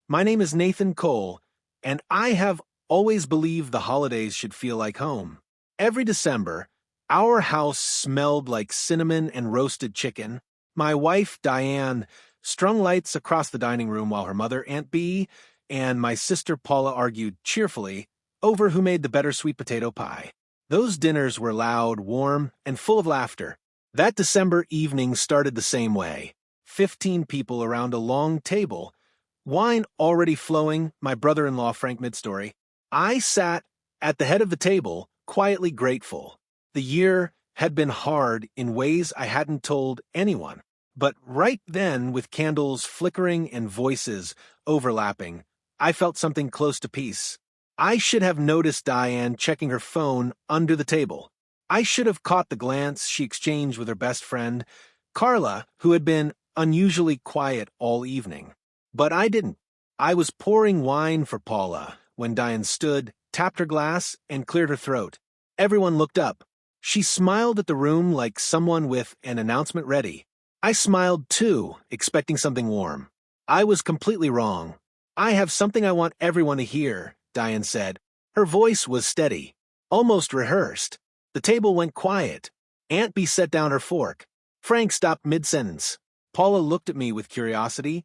My name is Nathan Cole, and I have always believed the holidays should feel like home. Every December, our house smelled like cinnamon and roasted chicken. My wife, Diane, strung lights across the dining room while her mother, Aunt Bee, and my sister Paula argued cheerfully over who made the better sweet potato pie. Those dinners were loud, warm, and full of laughter. That December evening started the same way. 15 people around a long table, wine already flowing, my brother-in-law Frank Midstory. I sat at the head of the table, quietly grateful. The year had been hard in ways I hadn't told anyone. But right then, with candles flickering and voices overlapping, I felt something close to peace. I should have noticed Diane checking her phone under the table. I should have caught the glance she exchanged with her best friend, Carla, who had been unusually quiet all evening. But I didn't. I was pouring wine for Paula when Diane stood, tapped her glass, and cleared her throat. Everyone looked up. She smiled at the room like someone with an announcement ready. I smiled too, expecting something warm. I was completely wrong. "I have something I want everyone to hear," Diane said. Her voice was steady, almost rehearsed. The table went quiet. Aunt Bee set down her fork. Frank stopped mid-sentence. Paula looked at me with curiosity,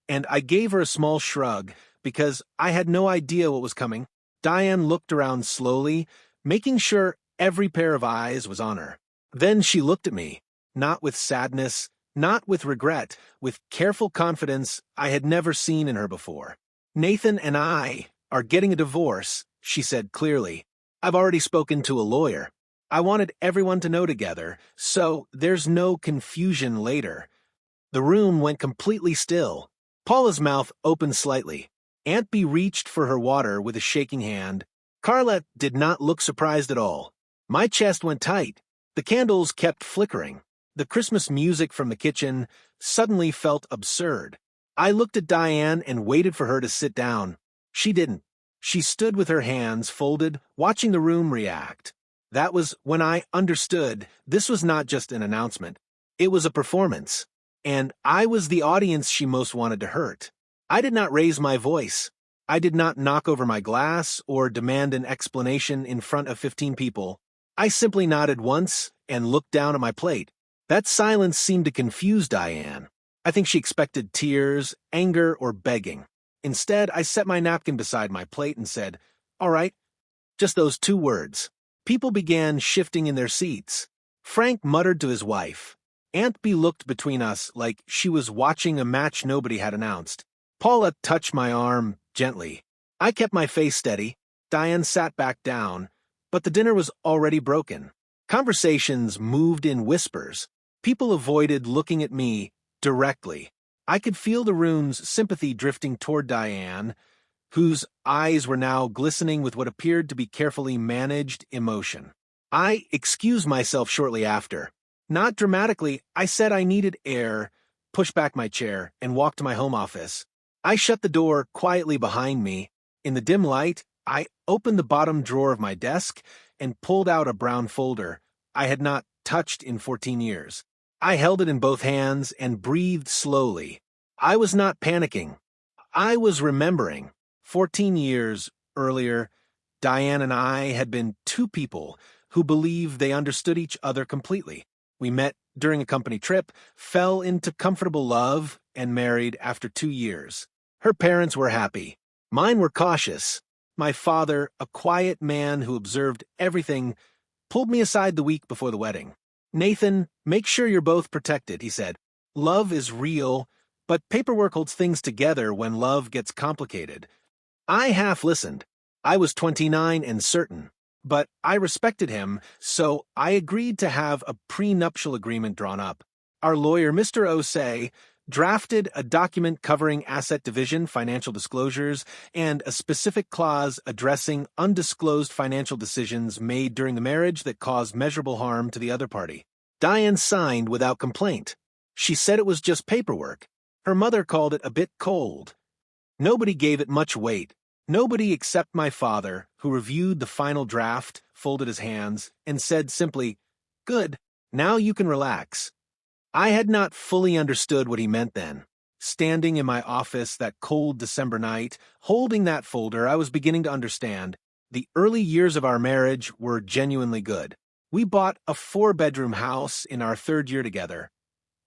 and I gave her a small shrug because I had no idea what was coming. Diane looked around slowly, making sure every pair of eyes was on her. Then she looked at me, not with sadness, not with regret, with careful confidence I had never seen in her before. "Nathan and I are getting a divorce," she said clearly. "I've already spoken to a lawyer. I wanted everyone to know together, so there's no confusion later." The room went completely still. Paula's mouth opened slightly. Aunt Bee reached for her water with a shaking hand. Carla did not look surprised at all. My chest went tight. The candles kept flickering. The Christmas music from the kitchen suddenly felt absurd. I looked at Diane and waited for her to sit down. She didn't. She stood with her hands folded, watching the room react. That was when I understood this was not just an announcement. It was a performance. And I was the audience she most wanted to hurt. I did not raise my voice. I did not knock over my glass or demand an explanation in front of 15 people. I simply nodded once and looked down at my plate. That silence seemed to confuse Diane. I think she expected tears, anger, or begging. Instead, I set my napkin beside my plate and said, "All right," just those 2 words. People began shifting in their seats. Frank muttered to his wife. Aunt Bee looked between us like she was watching a match nobody had announced. Paula touched my arm gently. I kept my face steady. Diane sat back down, but the dinner was already broken. Conversations moved in whispers. People avoided looking at me directly. I could feel the room's sympathy drifting toward Diane, whose eyes were now glistening with what appeared to be carefully managed emotion. I excused myself shortly after. Not dramatically, I said I needed air, pushed back my chair, and walked to my home office. I shut the door quietly behind me. In the dim light, I opened the bottom drawer of my desk and pulled out a brown folder I had not touched in 14 years. I held it in both hands and breathed slowly. I was not panicking. I was remembering. 14 years earlier, Diane and I had been 2 people who believed they understood each other completely. We met during a company trip, fell into comfortable love, and married after 2 years. Her parents were happy. Mine were cautious. My father, a quiet man who observed everything, pulled me aside the week before the wedding. "Nathan, make sure you're both protected," he said. "Love is real, but paperwork holds things together when love gets complicated." I half listened. I was 29 and certain. But I respected him, so I agreed to have a prenuptial agreement drawn up. Our lawyer, Mr. Osei, drafted a document covering asset division, financial disclosures, and a specific clause addressing undisclosed financial decisions made during the marriage that caused measurable harm to the other party. Diane signed without complaint. She said it was just paperwork. Her mother called it a bit cold. Nobody gave it much weight. Nobody except my father, who reviewed the final draft, folded his hands, and said simply, "Good, now you can relax." I had not fully understood what he meant then. Standing in my office that cold December night, holding that folder, I was beginning to understand. The early years of our marriage were genuinely good. We bought a 4-bedroom house in our 3rd year together,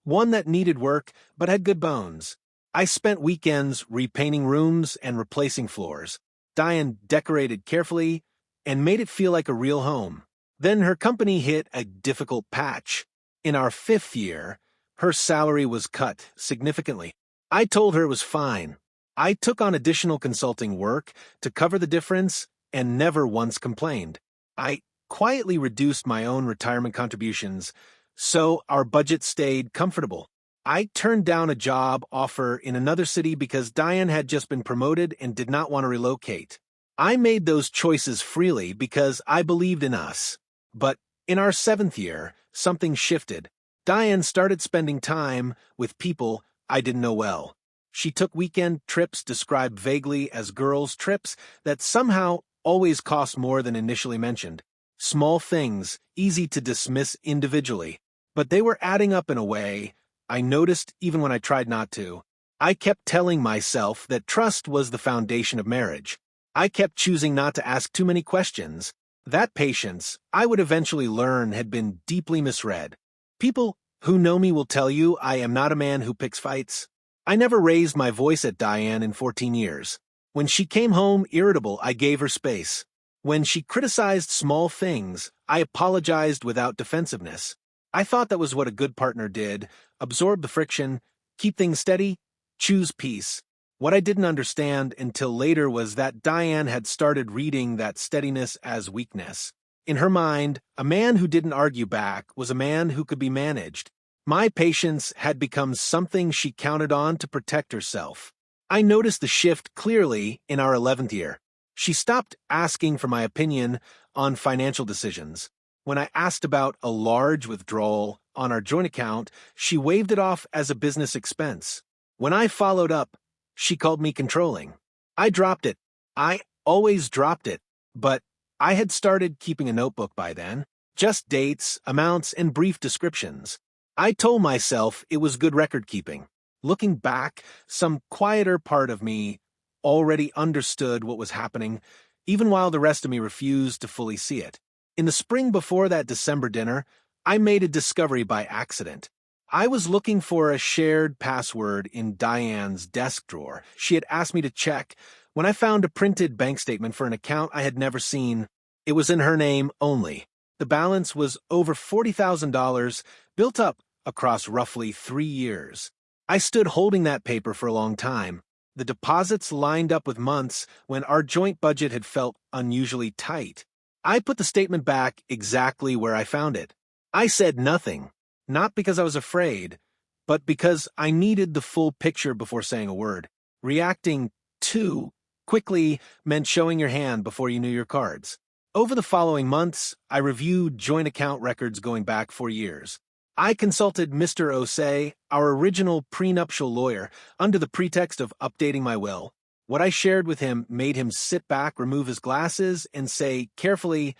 one that needed work but had good bones. I spent weekends repainting rooms and replacing floors. Diane decorated carefully and made it feel like a real home. Then her company hit a difficult patch. In our 5th year, her salary was cut significantly. I told her it was fine. I took on additional consulting work to cover the difference and never once complained. I quietly reduced my own retirement contributions, so our budget stayed comfortable. I turned down a job offer in another city because Diane had just been promoted and did not want to relocate. I made those choices freely because I believed in us. But in our 7th year, something shifted. Diane started spending time with people I didn't know well. She took weekend trips described vaguely as girls' trips that somehow always cost more than initially mentioned. Small things, easy to dismiss individually. But they were adding up in a way I noticed even when I tried not to. I kept telling myself that trust was the foundation of marriage. I kept choosing not to ask too many questions. That patience, I would eventually learn, had been deeply misread. People who know me will tell you I am not a man who picks fights. I never raised my voice at Diane in 14 years. When she came home irritable, I gave her space. When she criticized small things, I apologized without defensiveness. I thought that was what a good partner did: absorb the friction, keep things steady, choose peace. What I didn't understand until later was that Diane had started reading that steadiness as weakness. In her mind, a man who didn't argue back was a man who could be managed. My patience had become something she counted on to protect herself. I noticed the shift clearly in our 11th year. She stopped asking for my opinion on financial decisions. When I asked about a large withdrawal on our joint account, she waved it off as a business expense. When I followed up, she called me controlling. I dropped it. I always dropped it. But I had started keeping a notebook by then. Just dates, amounts, and brief descriptions. I told myself it was good record keeping. Looking back, some quieter part of me already understood what was happening, even while the rest of me refused to fully see it. In the spring before that December dinner, I made a discovery by accident. I was looking for a shared password in Diane's desk drawer. She had asked me to check when I found a printed bank statement for an account I had never seen. It was in her name only. The balance was over $40,000, built up across roughly 3 years. I stood holding that paper for a long time. The deposits lined up with months when our joint budget had felt unusually tight. I put the statement back exactly where I found it. I said nothing, not because I was afraid, but because I needed the full picture before saying a word. Reacting too quickly meant showing your hand before you knew your cards. Over the following months, I reviewed joint account records going back 4 years. I consulted Mr. Osei, our original prenuptial lawyer, under the pretext of updating my will. What I shared with him made him sit back, remove his glasses, and say carefully,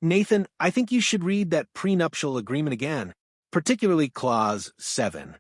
"Nathan, I think you should read that prenuptial agreement again, particularly Clause 7.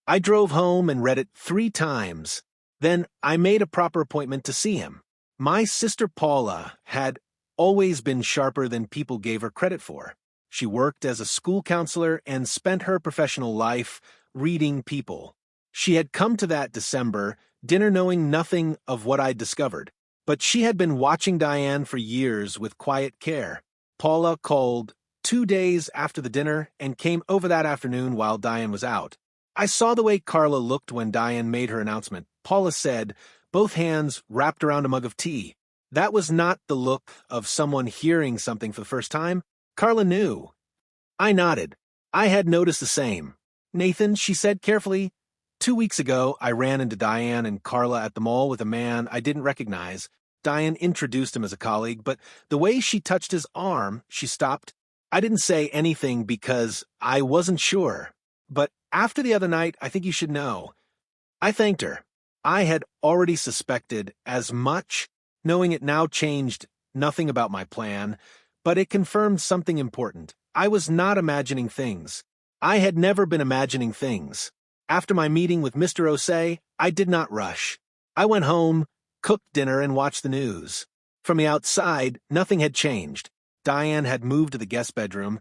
I drove home and read it 3 times. Then I made a proper appointment to see him. My sister Paula had always been sharper than people gave her credit for. She worked as a school counselor and spent her professional life reading people. She had come to that December dinner knowing nothing of what I'd discovered, but she had been watching Diane for years with quiet care. Paula called 2 days after the dinner and came over that afternoon while Diane was out. I saw the way Carla looked when Diane made her announcement. Paula said, both hands wrapped around a mug of tea. That was not the look of someone hearing something for the first time. Carla knew. I nodded. I had noticed the same. "Nathan," she said carefully, 2 weeks ago I ran into Diane and Carla at the mall with a man I didn't recognize. Diane introduced him as a colleague, but the way she touched his arm, she stopped. I didn't say anything because I wasn't sure. But after the other night, I think you should know. I thanked her. I had already suspected as much. Knowing it now changed nothing about my plan, but it confirmed something important. I was not imagining things. I had never been imagining things. After my meeting with Mr. Osei, I did not rush. I went home, cooked dinner, and watched the news. From the outside, nothing had changed. Diane had moved to the guest bedroom,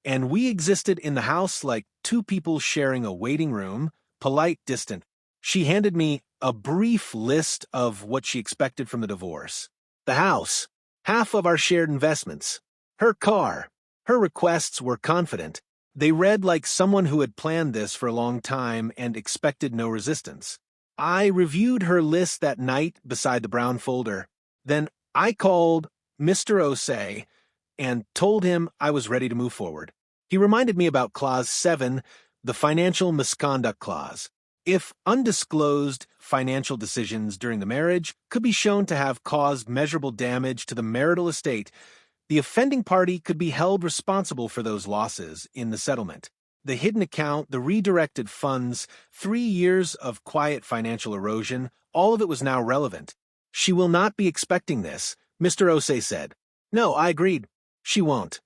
and we existed in the house like two people sharing a waiting room, polite, distant. She handed me a brief list of what she expected from the divorce. The house, half of our shared investments, her car. Her requests were confident. They read like someone who had planned this for a long time and expected no resistance. I reviewed her list that night beside the brown folder. Then I called Mr. Osei and told him I was ready to move forward. He reminded me about Clause 7, the financial misconduct clause. If undisclosed financial decisions during the marriage could be shown to have caused measurable damage to the marital estate, the offending party could be held responsible for those losses in the settlement. The hidden account, the redirected funds, 3 years of quiet financial erosion, all of it was now relevant. She will not be expecting this, Mr. Osei said. No, I agreed. She won't.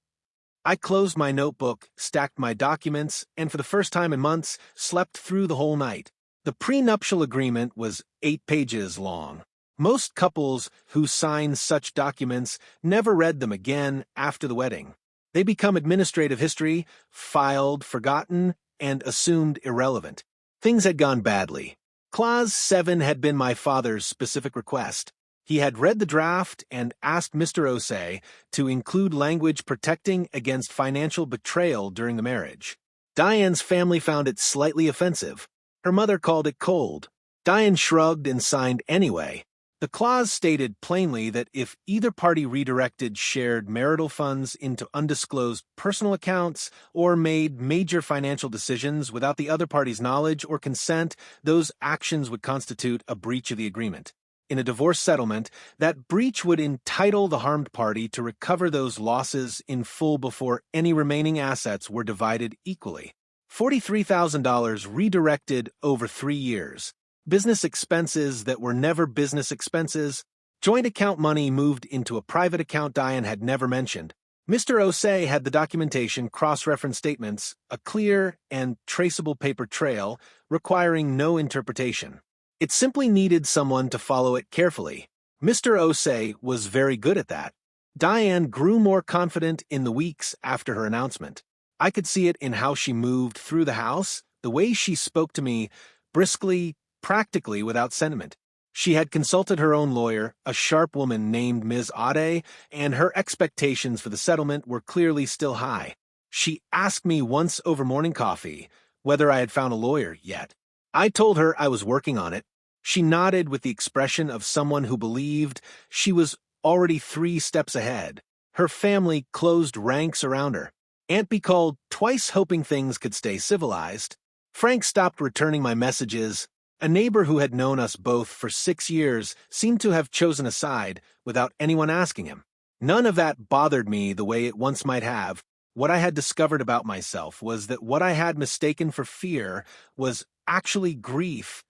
I closed my notebook, stacked my documents, and for the first time in months, slept through the whole night. The prenuptial agreement was 8 pages long. Most couples who sign such documents never read them again after the wedding. They become administrative history, filed, forgotten, and assumed irrelevant. Things had gone badly. Clause 7 had been my father's specific request. He had read the draft and asked Mr. Osei to include language protecting against financial betrayal during the marriage. Diane's family found it slightly offensive. Her mother called it cold. Diane shrugged and signed anyway. The clause stated plainly that if either party redirected shared marital funds into undisclosed personal accounts or made major financial decisions without the other party's knowledge or consent, those actions would constitute a breach of the agreement. In a divorce settlement, that breach would entitle the harmed party to recover those losses in full before any remaining assets were divided equally. $43,000 redirected over 3 years. Business expenses that were never business expenses. Joint account money moved into a private account Diane had never mentioned. Mr. Osei had the documentation cross-reference statements, a clear and traceable paper trail requiring no interpretation. It simply needed someone to follow it carefully. Mr. Osei was very good at that. Diane grew more confident in the weeks after her announcement. I could see it in how she moved through the house, the way she spoke to me, briskly, practically without sentiment. She had consulted her own lawyer, a sharp woman named Ms. Osei, and her expectations for the settlement were clearly still high. She asked me once over morning coffee whether I had found a lawyer yet. I told her I was working on it. She nodded with the expression of someone who believed she was already 3 steps ahead. Her family closed ranks around her. Aunt B called twice hoping things could stay civilized. Frank stopped returning my messages. A neighbor who had known us both for 6 years seemed to have chosen a side without anyone asking him. None of that bothered me the way it once might have. What I had discovered about myself was that what I had mistaken for fear was actually grief.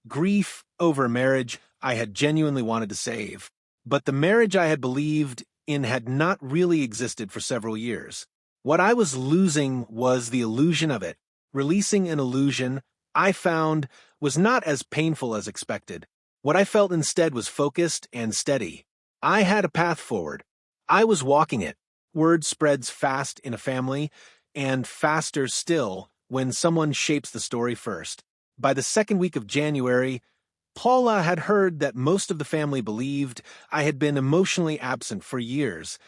Grief over a marriage I had genuinely wanted to save. But the marriage I had believed in had not really existed for several years. What I was losing was the illusion of it. Releasing an illusion, I found, was not as painful as expected. What I felt instead was focused and steady. I had a path forward. I was walking it. Word spreads fast in a family, and faster still when someone shapes the story first. By the second week of January, Paula had heard that most of the family believed I had been emotionally absent for years,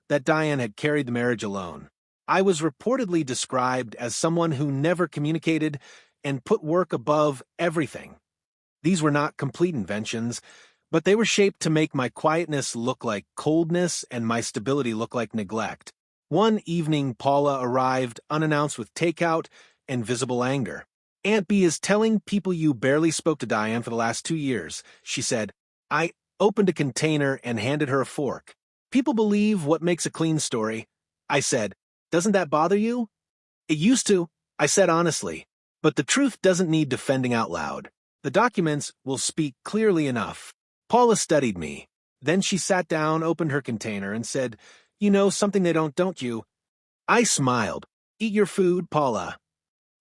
that Diane had carried the marriage alone. I was reportedly described as someone who never communicated and put work above everything. These were not complete inventions, but they were shaped to make my quietness look like coldness and my stability look like neglect. One evening, Paula arrived unannounced with takeout and visible anger. Aunt B is telling people you barely spoke to Diane for the last 2 years, she said. I opened a container and handed her a fork. People believe what makes a clean story. I said, doesn't that bother you? It used to, I said honestly. But the truth doesn't need defending out loud. The documents will speak clearly enough. Paula studied me. Then she sat down, opened her container, and said, You know something they don't you? I smiled. Eat your food, Paula.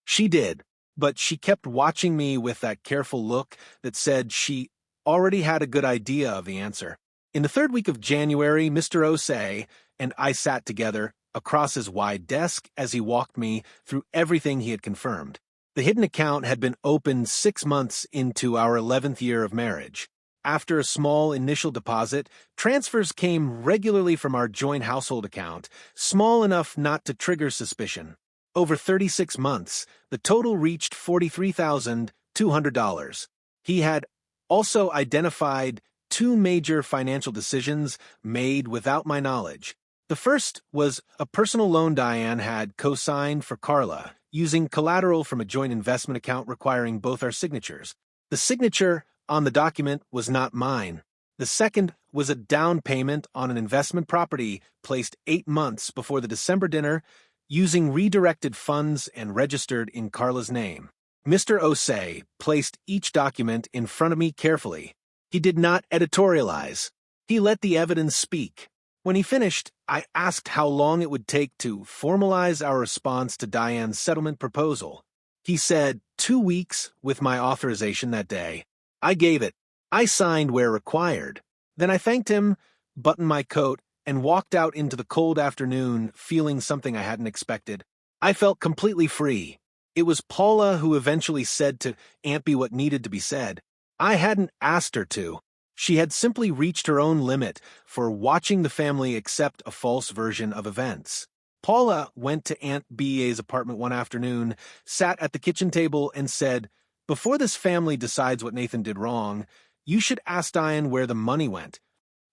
She did. but she kept watching me with that careful look that said she already had a good idea of the answer. In the third week of January, Mr. Osei and I sat together across his wide desk as he walked me through everything he had confirmed. The hidden account had been opened 6 months into our 11th year of marriage. After a small initial deposit, transfers came regularly from our joint household account, small enough not to trigger suspicion. Over 36 months, the total reached $43,200. He had also identified 2 major financial decisions made without my knowledge. The first was a personal loan Diane had co-signed for Carla, using collateral from a joint investment account requiring both our signatures. The signature on the document was not mine. The second was a down payment on an investment property placed 8 months before the December dinner, using redirected funds and registered in Carla's name. Mr. Osei placed each document in front of me carefully. He did not editorialize. He let the evidence speak. When he finished, I asked how long it would take to formalize our response to Diane's settlement proposal. He said 2 weeks with my authorization that day. I gave it. I signed where required. Then I thanked him, buttoned my coat, and walked out into the cold afternoon feeling something I hadn't expected. I felt completely free. It was Paula who eventually said to Aunt B what needed to be said. I hadn't asked her to. She had simply reached her own limit for watching the family accept a false version of events. Paula went to Aunt B.A.'s apartment one afternoon, sat at the kitchen table, and said, "Before this family decides what Nathan did wrong, you should ask Diane where the money went."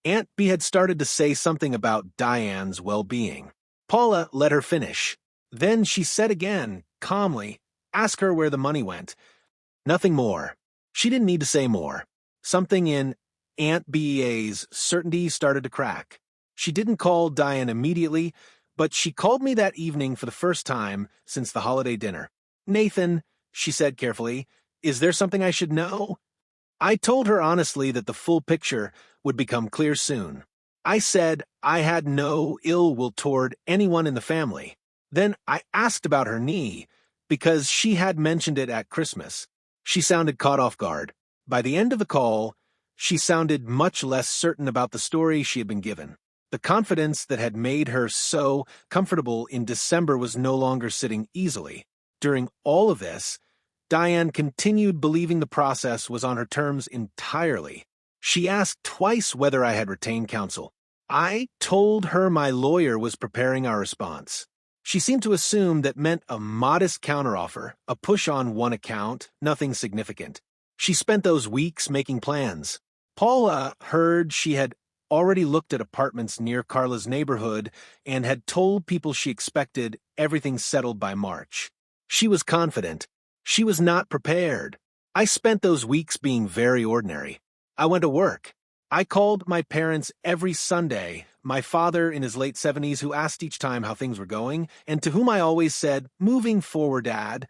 Aunt B had started to say something about Diane's well-being. Paula let her finish. Then she said again, calmly, "Ask her where the money went." Nothing more. She didn't need to say more. Something in Aunt B.A.'s certainty started to crack. She didn't call Diane immediately, but she called me that evening for the first time since the holiday dinner. "Nathan," she said carefully, "is there something I should know?" I told her honestly that the full picture would become clear soon. I said I had no ill will toward anyone in the family. Then I asked about her knee, because she had mentioned it at Christmas. She sounded caught off guard. By the end of the call, she sounded much less certain about the story she had been given. The confidence that had made her so comfortable in December was no longer sitting easily. During all of this, Diane continued believing the process was on her terms entirely. She asked twice whether I had retained counsel. I told her my lawyer was preparing our response. She seemed to assume that meant a modest counteroffer, a push on one account, nothing significant. She spent those weeks making plans. Paula heard she had already looked at apartments near Carla's neighborhood and had told people she expected everything settled by March. She was confident. She was not prepared. I spent those weeks being very ordinary. I went to work. I called my parents every Sunday, my father in his late 70s who asked each time how things were going, and to whom I always said, "Moving forward, Dad."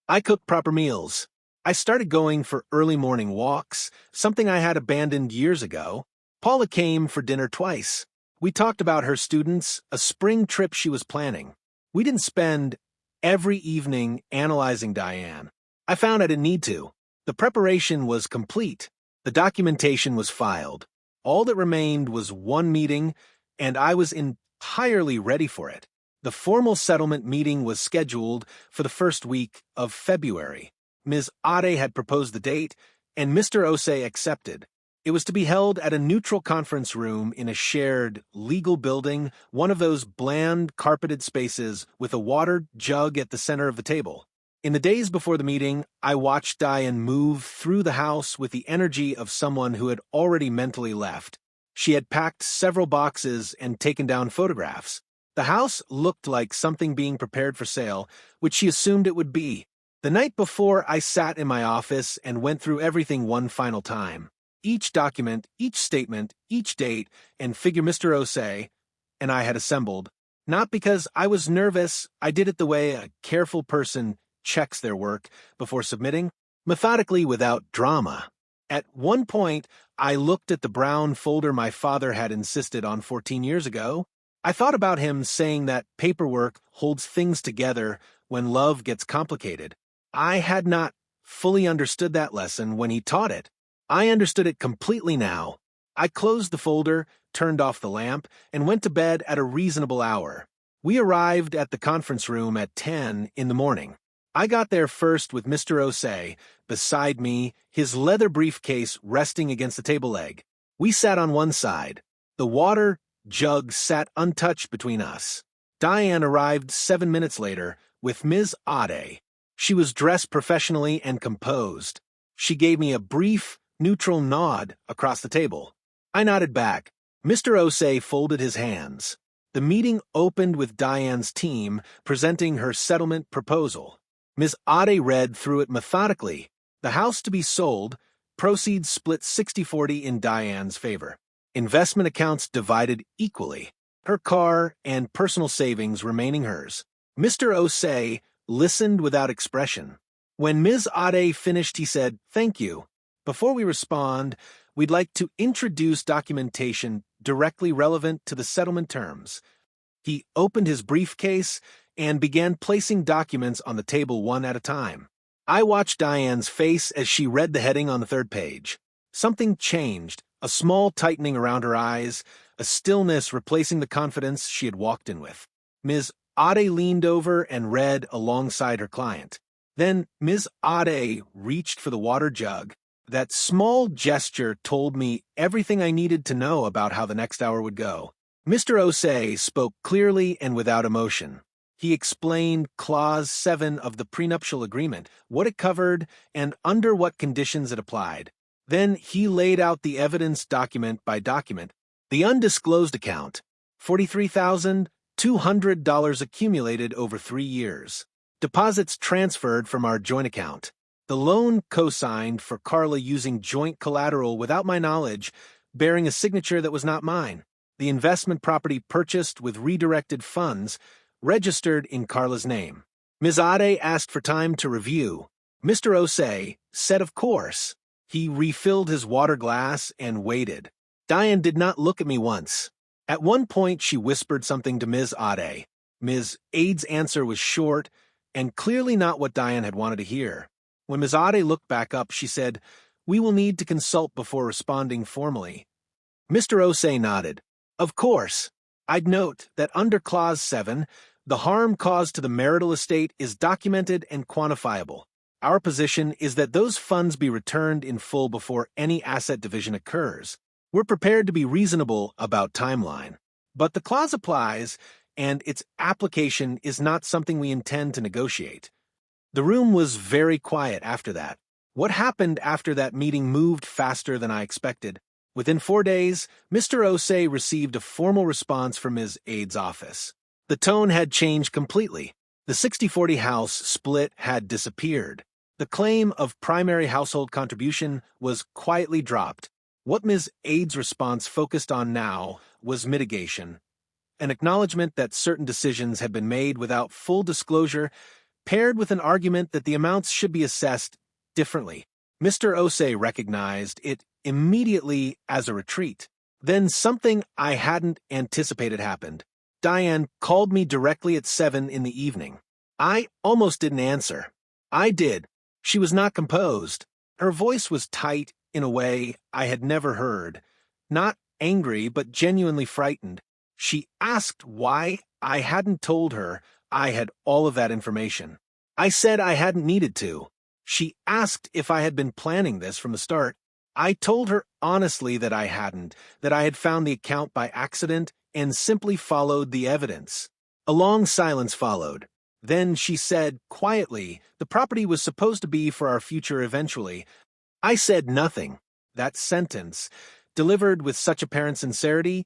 I cooked proper meals. I started going for early morning walks, something I had abandoned years ago. Paula came for dinner twice. We talked about her students, a spring trip she was planning. We didn't spend every evening analyzing Diane. I found I didn't need to. The preparation was complete. The documentation was filed. All that remained was one meeting, and I was entirely ready for it. The formal settlement meeting was scheduled for the first week of February. Ms. Ade had proposed the date, and Mr. Osei accepted. It was to be held at a neutral conference room in a shared legal building, one of those bland, carpeted spaces with a water jug at the center of the table. In the days before the meeting, I watched Diane move through the house with the energy of someone who had already mentally left. She had packed several boxes and taken down photographs. The house looked like something being prepared for sale, which she assumed it would be. The night before, I sat in my office and went through everything one final time. Each document, each statement, each date, and figure Mr. Osei and I had assembled. Not because I was nervous, I did it the way a careful person checks their work before submitting, methodically without drama. At one point, I looked at the brown folder my father had insisted on 14 years ago. I thought about him saying that paperwork holds things together when love gets complicated. I had not fully understood that lesson when he taught it. I understood it completely now. I closed the folder, turned off the lamp, and went to bed at a reasonable hour. We arrived at the conference room at 10 in the morning. I got there first with Mr. Osei beside me, his leather briefcase resting against the table leg. We sat on one side. The water jug sat untouched between us. Diane arrived 7 minutes later with Ms. Osei. She was dressed professionally and composed. She gave me a brief, neutral nod across the table. I nodded back. Mr. Osei folded his hands. The meeting opened with Diane's team presenting her settlement proposal. Ms. Osei read through it methodically. The house to be sold, proceeds split 60-40 in Diane's favor. Investment accounts divided equally. Her car and personal savings remaining hers. Mr. Osei listened without expression. When Ms. Osei finished, he said, "Thank you. Before we respond, we'd like to introduce documentation directly relevant to the settlement terms." He opened his briefcase and began placing documents on the table one at a time. I watched Diane's face as she read the heading on the third page. Something changed, a small tightening around her eyes, a stillness replacing the confidence she had walked in with. Ms. Osei leaned over and read alongside her client. Then Ms. Osei reached for the water jug. That small gesture told me everything I needed to know about how the next hour would go. Mr. Osei spoke clearly and without emotion. He explained Clause 7 of the prenuptial agreement, what it covered, and under what conditions it applied. Then he laid out the evidence document by document. The undisclosed account, $43,200 accumulated over 3 years. Deposits transferred from our joint account. The loan co-signed for Carla using joint collateral without my knowledge, bearing a signature that was not mine. The investment property purchased with redirected funds, registered in Carla's name. Ms. Osei asked for time to review. Mr. Osei said of course. He refilled his water glass and waited. Diane did not look at me once. At one point she whispered something to Ms. Osei. Ms. Ade's answer was short and clearly not what Diane had wanted to hear. When Ms. Osei looked back up, she said, "We will need to consult before responding formally." Mr. Osei nodded. Of course. I'd note that under Clause 7, the harm caused to the marital estate is documented and quantifiable. Our position is that those funds be returned in full before any asset division occurs. We're prepared to be reasonable about timeline. But the clause applies, and its application is not something we intend to negotiate. The room was very quiet after that. What happened after that meeting moved faster than I expected. Within 4 days, Mr. Osei received a formal response from Ms. Ade's office. The tone had changed completely. The 60-40 house split had disappeared. The claim of primary household contribution was quietly dropped. What Ms. Ade's response focused on now was mitigation, an acknowledgement that certain decisions had been made without full disclosure, paired with an argument that the amounts should be assessed differently. Mr. Osei recognized it immediately as a retreat. Then something I hadn't anticipated happened. Diane called me directly at 7 in the evening. I almost didn't answer. I did. She was not composed. Her voice was tight in a way I had never heard. Not angry, but genuinely frightened. She asked why I hadn't told her I had all of that information. I said I hadn't needed to. She asked if I had been planning this from the start. I told her honestly that I hadn't, that I had found the account by accident and simply followed the evidence. A long silence followed. Then she said, quietly, the property was supposed to be for our future eventually. I said nothing. That sentence, delivered with such apparent sincerity,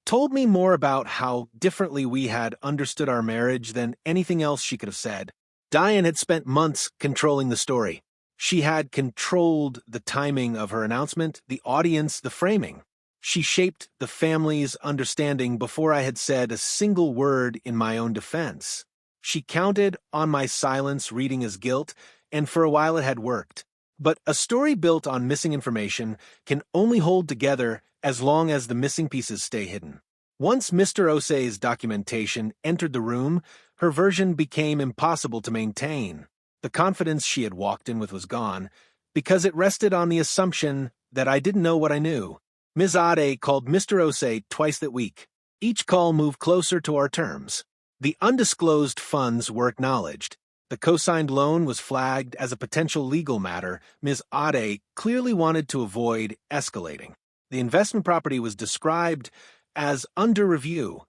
told me more about how differently we had understood our marriage than anything else she could have said. Diane had spent months controlling the story. She had controlled the timing of her announcement, the audience, the framing. She shaped the family's understanding before I had said a single word in my own defense. She counted on my silence reading as guilt, and for a while it had worked. But a story built on missing information can only hold together as long as the missing pieces stay hidden. Once Mr. Osei's documentation entered the room, her version became impossible to maintain. The confidence she had walked in with was gone, because it rested on the assumption that I didn't know what I knew. Ms. Ade called Mr. Osei twice that week. Each call moved closer to our terms. The undisclosed funds were acknowledged. The co-signed loan was flagged as a potential legal matter Ms. Ade clearly wanted to avoid escalating. The investment property was described as under review.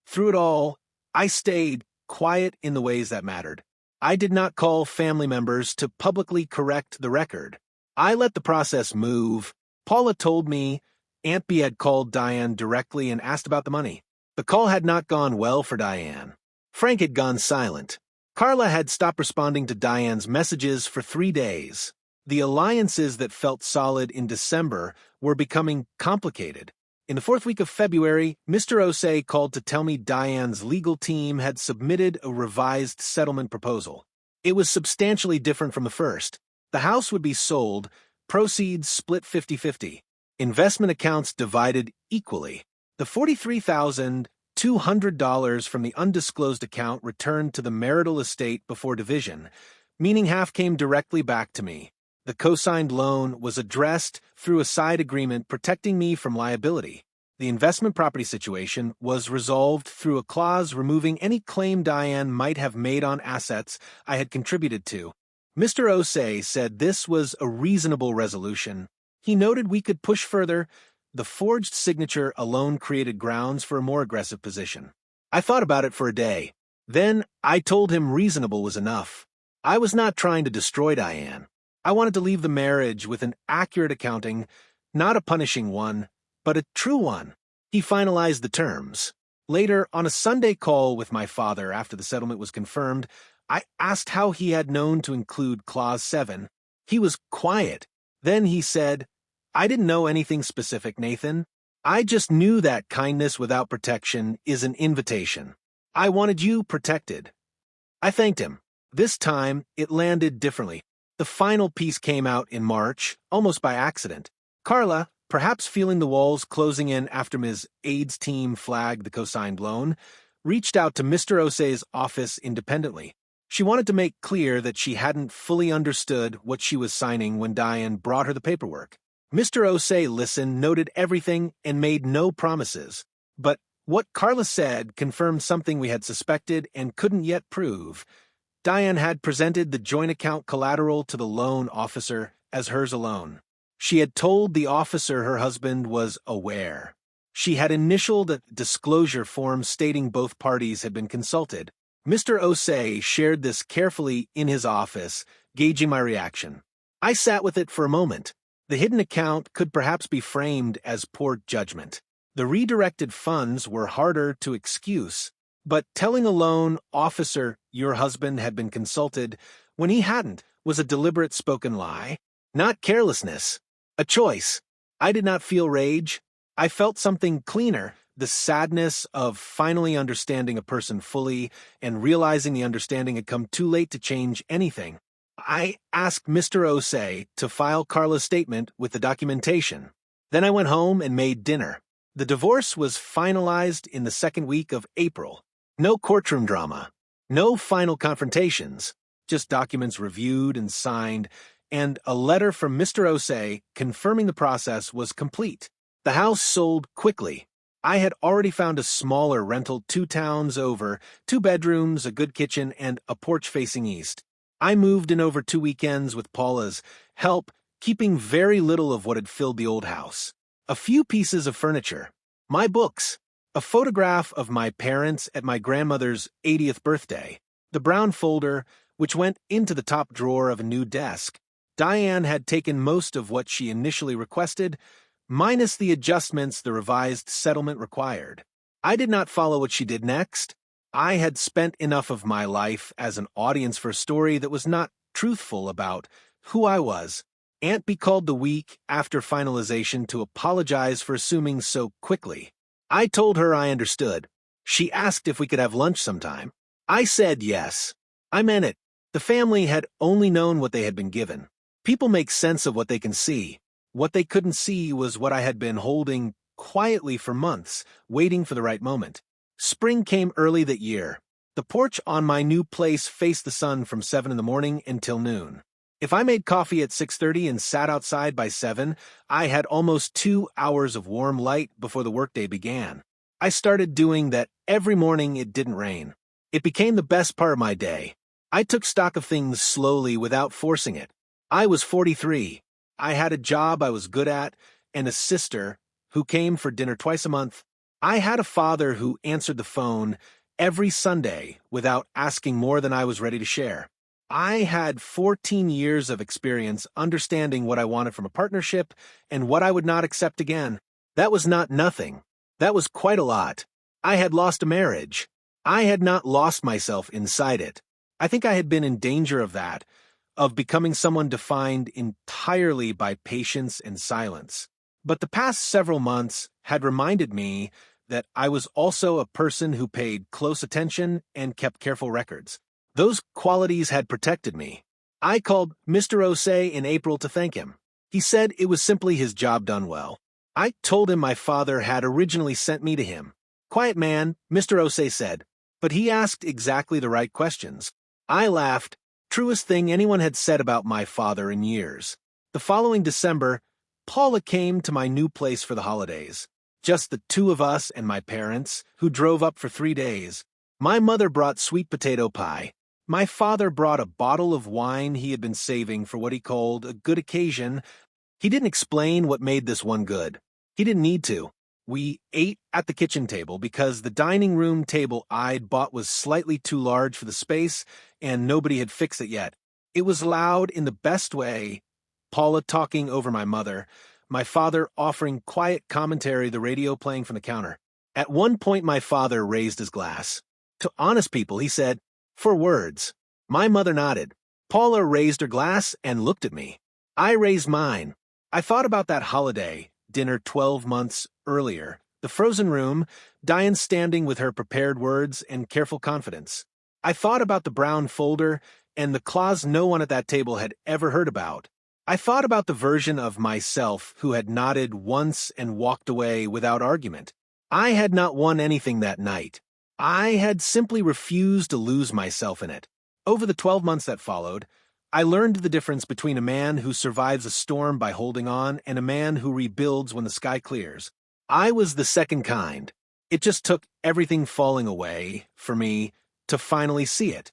Through it all, I stayed quiet in the ways that mattered. I did not call family members to publicly correct the record. I let the process move. Paula told me Aunt B had called Diane directly and asked about the money. The call had not gone well for Diane. Frank had gone silent. Carla had stopped responding to Diane's messages for 3 days. The alliances that felt solid in December were becoming complicated. In the 4th week of February, Mr. Osei called to tell me Diane's legal team had submitted a revised settlement proposal. It was substantially different from the first. The house would be sold, proceeds split 50-50, investment accounts divided equally. The $43,200 from the undisclosed account returned to the marital estate before division, meaning half came directly back to me. The co-signed loan was addressed through a side agreement protecting me from liability. The investment property situation was resolved through a clause removing any claim Diane might have made on assets I had contributed to. Mr. Osei said this was a reasonable resolution. He noted we could push further. The forged signature alone created grounds for a more aggressive position. I thought about it for a day. Then I told him reasonable was enough. I was not trying to destroy Diane. I wanted to leave the marriage with an accurate accounting, not a punishing one, but a true one. He finalized the terms. Later, on a Sunday call with my father after the settlement was confirmed, I asked how he had known to include Clause 7. He was quiet. Then he said, "I didn't know anything specific, Nathan. I just knew that kindness without protection is an invitation. I wanted you protected." I thanked him. This time, it landed differently. The final piece came out in March, almost by accident. Carla, perhaps feeling the walls closing in after Ms. Ade's team flagged the co-signed loan, reached out to Mr. Osei's office independently. She wanted to make clear that she hadn't fully understood what she was signing when Diane brought her the paperwork. Mr. Osei listened, noted everything, and made no promises. But what Carla said confirmed something we had suspected and couldn't yet prove. Diane had presented the joint account collateral to the loan officer as hers alone. She had told the officer her husband was aware. She had initialed a disclosure form stating both parties had been consulted. Mr. Osei shared this carefully in his office, gauging my reaction. I sat with it for a moment. The hidden account could perhaps be framed as poor judgment. The redirected funds were harder to excuse. But telling a loan officer your husband had been consulted when he hadn't was a deliberate spoken lie, not carelessness, a choice. I did not feel rage. I felt something cleaner, the sadness of finally understanding a person fully and realizing the understanding had come too late to change anything. I asked Mr. Osei to file Carla's statement with the documentation. Then I went home and made dinner. The divorce was finalized in the 2nd week of April. No courtroom drama, no final confrontations, just documents reviewed and signed, and a letter from Mr. Osei confirming the process was complete. The house sold quickly. I had already found a smaller rental 2 towns over, 2 bedrooms, a good kitchen, and a porch facing east. I moved in over 2 weekends with Paula's help, keeping very little of what had filled the old house. A few pieces of furniture, my books, a photograph of my parents at my grandmother's 80th birthday, the brown folder, which went into the top drawer of a new desk. Diane had taken most of what she initially requested, minus the adjustments the revised settlement required. I did not follow what she did next. I had spent enough of my life as an audience for a story that was not truthful about who I was. Aunt B called the week after finalization to apologize for assuming so quickly. I told her I understood. She asked if we could have lunch sometime. I said yes. I meant it. The family had only known what they had been given. People make sense of what they can see. What they couldn't see was what I had been holding quietly for months, waiting for the right moment. Spring came early that year. The porch on my new place faced the sun from 7 in the morning until noon. If I made coffee at 6:30 and sat outside by 7, I had almost 2 hours of warm light before the workday began. I started doing that every morning it didn't rain. It became the best part of my day. I took stock of things slowly without forcing it. I was 43. I had a job I was good at and a sister who came for dinner twice a month. I had a father who answered the phone every Sunday without asking more than I was ready to share. I had 14 years of experience understanding what I wanted from a partnership and what I would not accept again. That was not nothing. That was quite a lot. I had lost a marriage. I had not lost myself inside it. I think I had been in danger of that, of becoming someone defined entirely by patience and silence. But the past several months had reminded me that I was also a person who paid close attention and kept careful records. Those qualities had protected me. I called Mr. Osei in April to thank him. He said it was simply his job done well. I told him my father had originally sent me to him. Quiet man, Mr. Osei said, but he asked exactly the right questions. I laughed. Truest thing anyone had said about my father in years. The following December, Paula came to my new place for the holidays. Just the two of us and my parents, who drove up for 3 days. My mother brought sweet potato pie. My father brought a bottle of wine he had been saving for what he called a good occasion. He didn't explain what made this one good. He didn't need to. We ate at the kitchen table because the dining room table I'd bought was slightly too large for the space and nobody had fixed it yet. It was loud in the best way, Paula talking over my mother, my father offering quiet commentary, the radio playing from the counter. At one point my father raised his glass. To honest people, he said, "For words." My mother nodded. Paula raised her glass and looked at me. I raised mine. I thought about that holiday, dinner 12 months earlier, the frozen room, Diane standing with her prepared words and careful confidence. I thought about the brown folder and the clause no one at that table had ever heard about. I thought about the version of myself who had nodded once and walked away without argument. I had not won anything that night. I had simply refused to lose myself in it. Over the 12 months that followed, I learned the difference between a man who survives a storm by holding on and a man who rebuilds when the sky clears. I was the second kind. It just took everything falling away, for me, to finally see it.